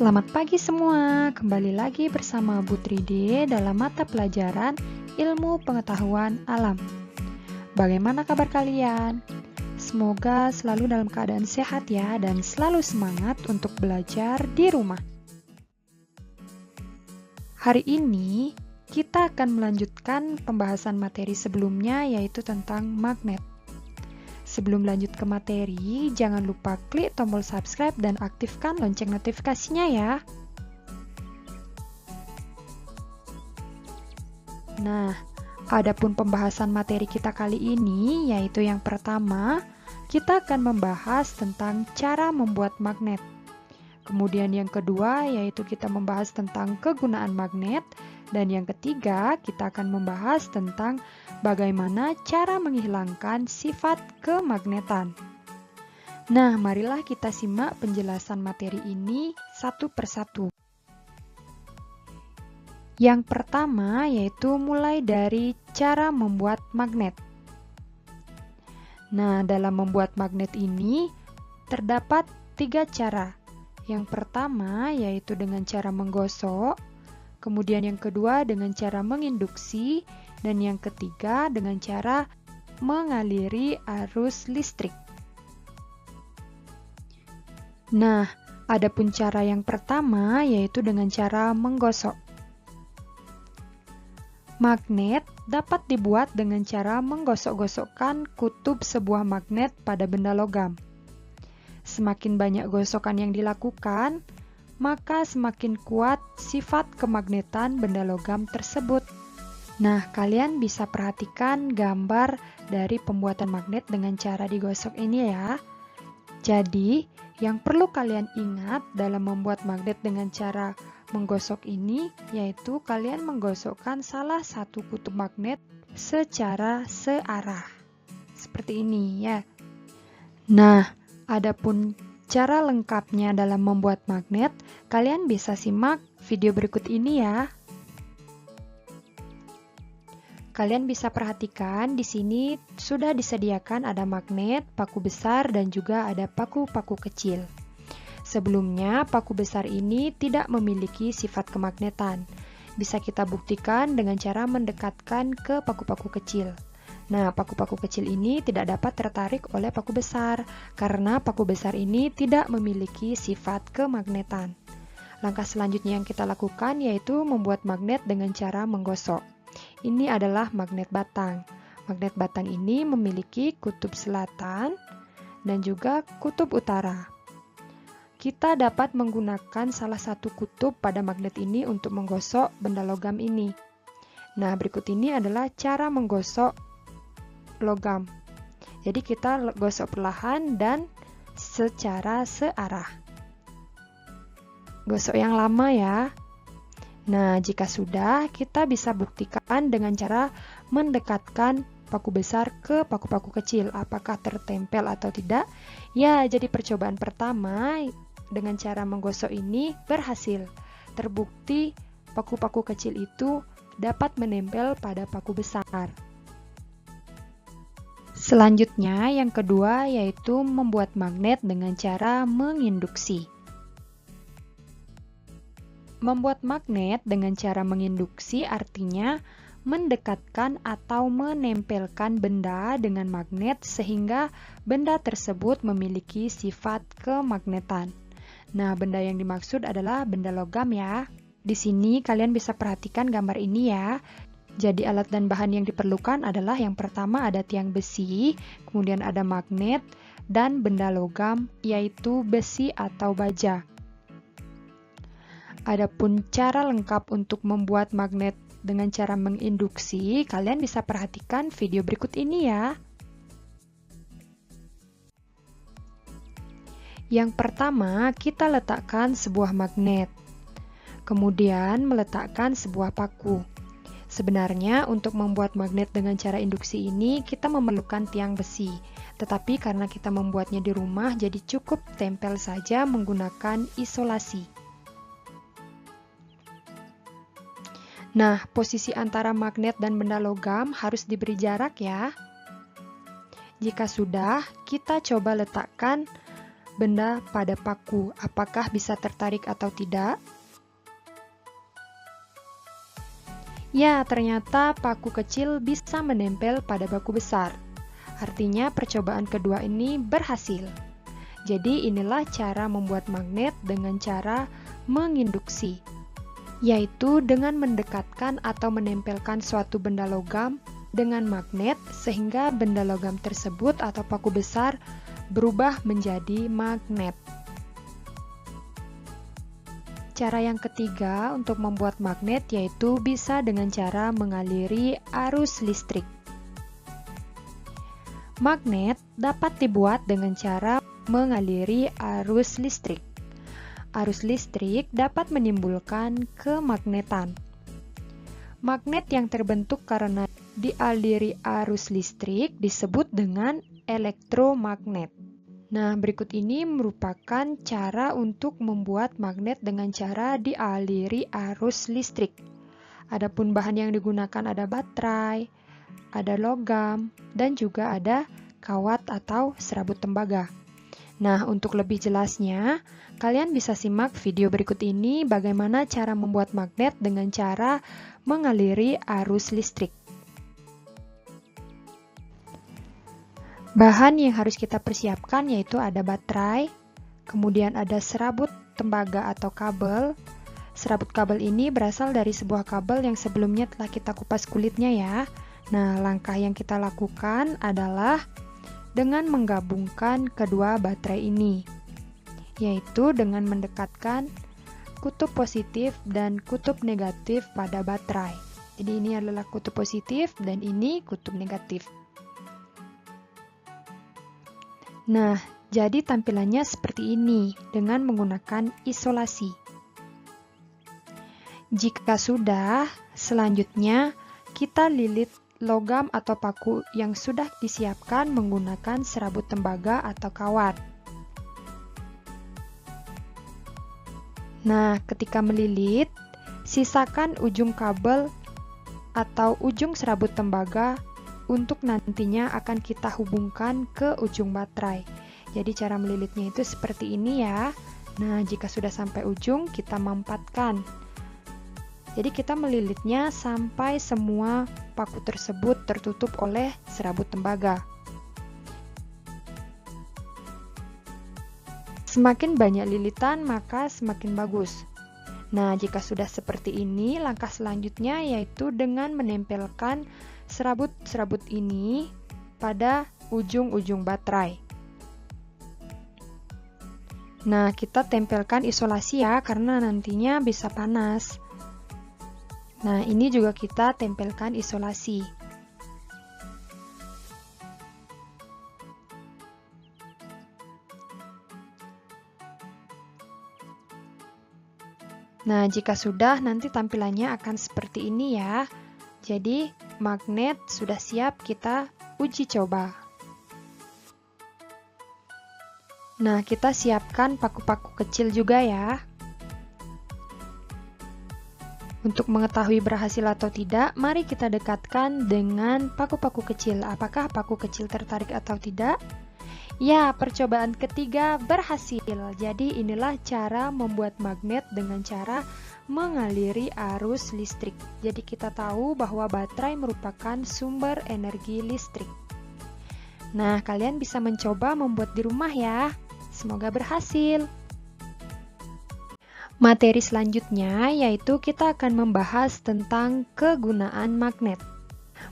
Selamat pagi semua, kembali lagi bersama Bu Tride dalam mata pelajaran Ilmu Pengetahuan Alam. Bagaimana kabar kalian? Semoga selalu dalam keadaan sehat ya dan selalu semangat untuk belajar di rumah. Hari ini kita akan melanjutkan pembahasan materi sebelumnya yaitu tentang magnet. Sebelum lanjut ke materi, jangan lupa klik tombol subscribe dan aktifkan lonceng notifikasinya ya. Nah, adapun pembahasan materi kita kali ini, yaitu yang pertama, kita akan membahas tentang cara membuat magnet. Kemudian yang kedua, yaitu kita membahas tentang kegunaan magnet. Dan yang ketiga, kita akan membahas tentang bagaimana cara menghilangkan sifat kemagnetan. Nah, marilah kita simak penjelasan materi ini satu persatu. Yang pertama yaitu mulai dari cara membuat magnet. Nah, dalam membuat magnet ini terdapat 3 cara. Yang pertama yaitu dengan cara menggosok, kemudian yang kedua dengan cara menginduksi, dan yang ketiga dengan cara mengaliri arus listrik. Nah, adapun cara yang pertama yaitu dengan cara menggosok. Magnet dapat dibuat dengan cara menggosok-gosokkan kutub sebuah magnet pada benda logam. Semakin banyak gosokan yang dilakukan, maka semakin kuat sifat kemagnetan benda logam tersebut. Nah, kalian bisa perhatikan gambar dari pembuatan magnet dengan cara digosok ini ya. Jadi, yang perlu kalian ingat dalam membuat magnet dengan cara menggosok ini, yaitu kalian menggosokkan salah satu kutub magnet secara searah. Seperti ini ya. Nah, adapun cara lengkapnya dalam membuat magnet, kalian bisa simak video berikut ini ya. Kalian bisa perhatikan di sini sudah disediakan ada magnet, paku besar, dan juga ada paku-paku kecil. Sebelumnya, paku besar ini tidak memiliki sifat kemagnetan. Bisa kita buktikan dengan cara mendekatkan ke paku-paku kecil. Nah, paku-paku kecil ini tidak dapat tertarik oleh paku besar, karena paku besar ini tidak memiliki sifat kemagnetan. Langkah selanjutnya yang kita lakukan yaitu membuat magnet dengan cara menggosok. Ini adalah magnet batang. Magnet batang ini memiliki kutub selatan dan juga kutub utara. Kita dapat menggunakan salah satu kutub pada magnet ini untuk menggosok benda logam ini. Nah, berikut ini adalah cara menggosok logam. Jadi kita gosok perlahan dan secara searah. Gosok yang lama ya. Nah, jika sudah, kita bisa buktikan dengan cara mendekatkan paku besar ke paku-paku kecil. Apakah tertempel atau tidak? Ya, jadi percobaan pertama dengan cara menggosok ini berhasil. Terbukti paku-paku kecil itu dapat menempel pada paku besar. Selanjutnya, yang kedua yaitu membuat magnet dengan cara menginduksi. Membuat magnet dengan cara menginduksi artinya mendekatkan atau menempelkan benda dengan magnet sehingga benda tersebut memiliki sifat kemagnetan. Nah, benda yang dimaksud adalah benda logam ya. Di sini kalian bisa perhatikan gambar ini ya. Jadi alat dan bahan yang diperlukan adalah yang pertama ada tiang besi, kemudian ada magnet, dan benda logam yaitu besi atau baja. Adapun cara lengkap untuk membuat magnet dengan cara menginduksi, kalian bisa perhatikan video berikut ini ya. Yang pertama, kita letakkan sebuah magnet, kemudian meletakkan sebuah paku. Sebenarnya untuk membuat magnet dengan cara induksi ini kita memerlukan tiang besi, tetapi karena kita membuatnya di rumah jadi cukup tempel saja menggunakan isolasi. Nah, posisi antara magnet dan benda logam harus diberi jarak ya. Jika sudah, kita coba letakkan benda pada paku, apakah bisa tertarik atau tidak? Ya, ternyata paku kecil bisa menempel pada paku besar. Artinya percobaan kedua ini berhasil. Jadi inilah cara membuat magnet dengan cara menginduksi, yaitu dengan mendekatkan atau menempelkan suatu benda logam dengan magnet sehingga benda logam tersebut atau paku besar berubah menjadi magnet. Cara yang ketiga untuk membuat magnet yaitu bisa dengan cara mengaliri arus listrik. Magnet dapat dibuat dengan cara mengaliri arus listrik. Arus listrik dapat menimbulkan kemagnetan. Magnet yang terbentuk karena dialiri arus listrik disebut dengan elektromagnet. Nah, berikut ini merupakan cara untuk membuat magnet dengan cara dialiri arus listrik. Adapun bahan yang digunakan ada baterai, ada logam, dan juga ada kawat atau serabut tembaga. Nah, untuk lebih jelasnya, kalian bisa simak video berikut ini bagaimana cara membuat magnet dengan cara mengaliri arus listrik. Bahan yang harus kita persiapkan yaitu ada baterai, kemudian ada serabut tembaga atau kabel. Serabut kabel ini berasal dari sebuah kabel yang sebelumnya telah kita kupas kulitnya ya. Nah, langkah yang kita lakukan adalah dengan menggabungkan kedua baterai ini, yaitu dengan mendekatkan kutub positif dan kutub negatif pada baterai. Jadi ini adalah kutub positif dan ini kutub negatif. Nah, jadi tampilannya seperti ini dengan menggunakan isolasi. Jika sudah, selanjutnya kita lilit logam atau paku yang sudah disiapkan menggunakan serabut tembaga atau kawat. Nah, ketika melilit, sisakan ujung kabel atau ujung serabut tembaga untuk nantinya akan kita hubungkan ke ujung baterai. Jadi cara melilitnya itu seperti ini ya. Nah, jika sudah sampai ujung, kita mampatkan. Jadi kita melilitnya sampai semua paku tersebut tertutup oleh serabut tembaga. Semakin banyak lilitan, maka semakin bagus. Nah, jika sudah seperti ini, langkah selanjutnya yaitu dengan menempelkan serabut-serabut ini pada ujung-ujung baterai. Nah, kita tempelkan isolasi ya, karena nantinya bisa panas. Nah, ini juga kita tempelkan isolasi. Nah, jika sudah, nanti tampilannya akan seperti ini ya. Jadi, magnet sudah siap kita uji coba. Nah, kita siapkan paku-paku kecil juga ya. Untuk mengetahui berhasil atau tidak, mari kita dekatkan dengan paku-paku kecil. Apakah paku kecil tertarik atau tidak? Ya, percobaan ketiga berhasil. Jadi, inilah cara membuat magnet dengan cara mengaliri arus listrik. Jadi kita tahu bahwa baterai merupakan sumber energi listrik. Nah, kalian bisa mencoba membuat di rumah ya. Semoga berhasil. Materi selanjutnya yaitu kita akan membahas tentang kegunaan magnet.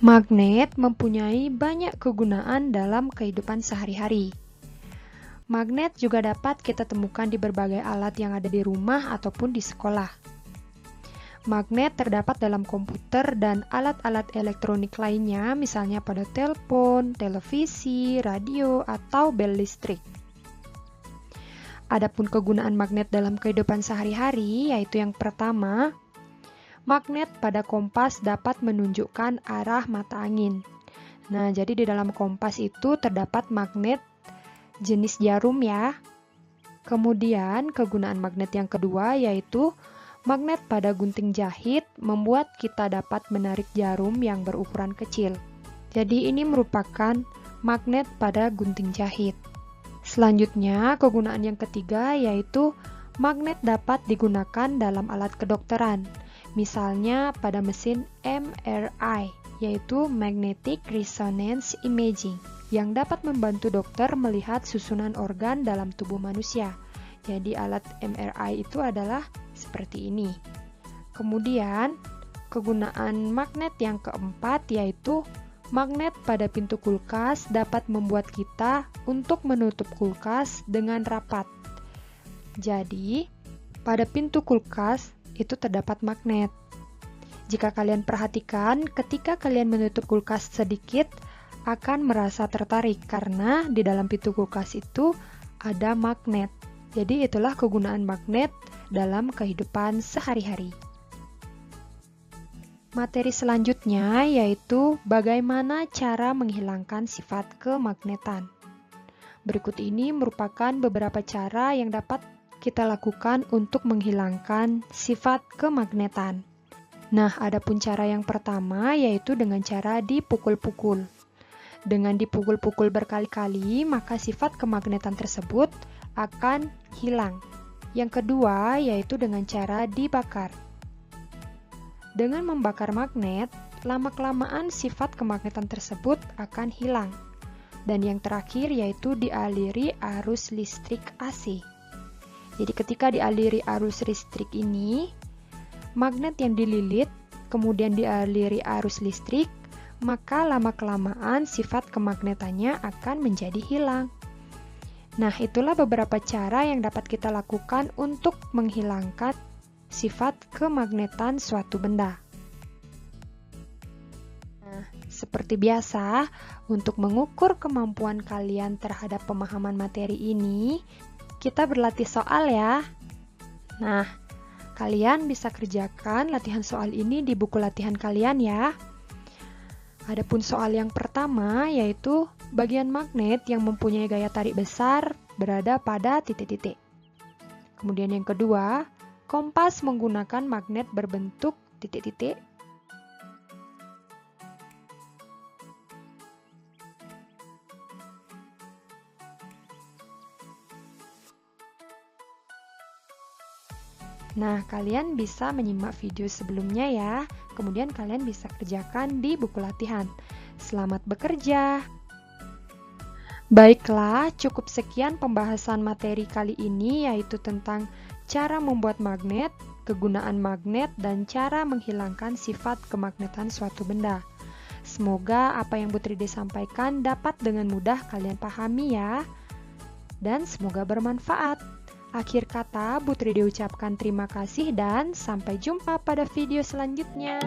Magnet mempunyai banyak kegunaan dalam kehidupan sehari-hari. Magnet juga dapat kita temukan di berbagai alat yang ada di rumah ataupun di sekolah. Magnet terdapat dalam komputer dan alat-alat elektronik lainnya, misalnya pada telepon, televisi, radio, atau bel listrik. Adapun kegunaan magnet dalam kehidupan sehari-hari, yaitu yang pertama, magnet pada kompas dapat menunjukkan arah mata angin. Nah, jadi di dalam kompas itu terdapat magnet jenis jarum ya. Kemudian, kegunaan magnet yang kedua yaitu magnet pada gunting jahit membuat kita dapat menarik jarum yang berukuran kecil. Jadi ini merupakan magnet pada gunting jahit. Selanjutnya, kegunaan yang ketiga yaitu magnet dapat digunakan dalam alat kedokteran. Misalnya pada mesin MRI, yaitu Magnetic Resonance Imaging, yang dapat membantu dokter melihat susunan organ dalam tubuh manusia. Jadi alat MRI itu adalah seperti ini. Kemudian, kegunaan magnet yang keempat yaitu magnet pada pintu kulkas dapat membuat kita untuk menutup kulkas dengan rapat. Jadi, pada pintu kulkas itu terdapat magnet. Jika kalian perhatikan, ketika kalian menutup kulkas sedikit, akan merasa tertarik karena di dalam pintu kulkas itu ada magnet. Jadi itulah kegunaan magnet dalam kehidupan sehari-hari. Materi selanjutnya yaitu bagaimana cara menghilangkan sifat kemagnetan. Berikut ini merupakan beberapa cara yang dapat kita lakukan untuk menghilangkan sifat kemagnetan. Nah, adapun cara yang pertama yaitu dengan cara dipukul-pukul. Dengan dipukul-pukul berkali-kali, maka sifat kemagnetan tersebut akan hilang. Yang kedua yaitu dengan cara dibakar. Dengan membakar magnet, lama-kelamaan sifat kemagnetan tersebut akan hilang. Dan yang terakhir yaitu dialiri arus listrik AC. Jadi ketika dialiri arus listrik ini, magnet yang dililit kemudian dialiri arus listrik, maka lama-kelamaan sifat kemagnetannya akan menjadi hilang. Nah, itulah beberapa cara yang dapat kita lakukan untuk menghilangkan sifat kemagnetan suatu benda. Nah, seperti biasa, untuk mengukur kemampuan kalian terhadap pemahaman materi ini, kita berlatih soal ya. Nah, kalian bisa kerjakan latihan soal ini di buku latihan kalian ya. Adapun soal yang pertama yaitu bagian magnet yang mempunyai gaya tarik besar berada pada titik-titik. Kemudian yang kedua, kompas menggunakan magnet berbentuk titik-titik. Nah, kalian bisa menyimak video sebelumnya ya. Kemudian kalian bisa kerjakan di buku latihan. Selamat bekerja! Baiklah, cukup sekian pembahasan materi kali ini yaitu tentang cara membuat magnet, kegunaan magnet, dan cara menghilangkan sifat kemagnetan suatu benda. Semoga apa yang Bu Tridi sampaikan dapat dengan mudah kalian pahami ya. Dan semoga bermanfaat. Akhir kata, Bu Tridi ucapkan terima kasih dan sampai jumpa pada video selanjutnya.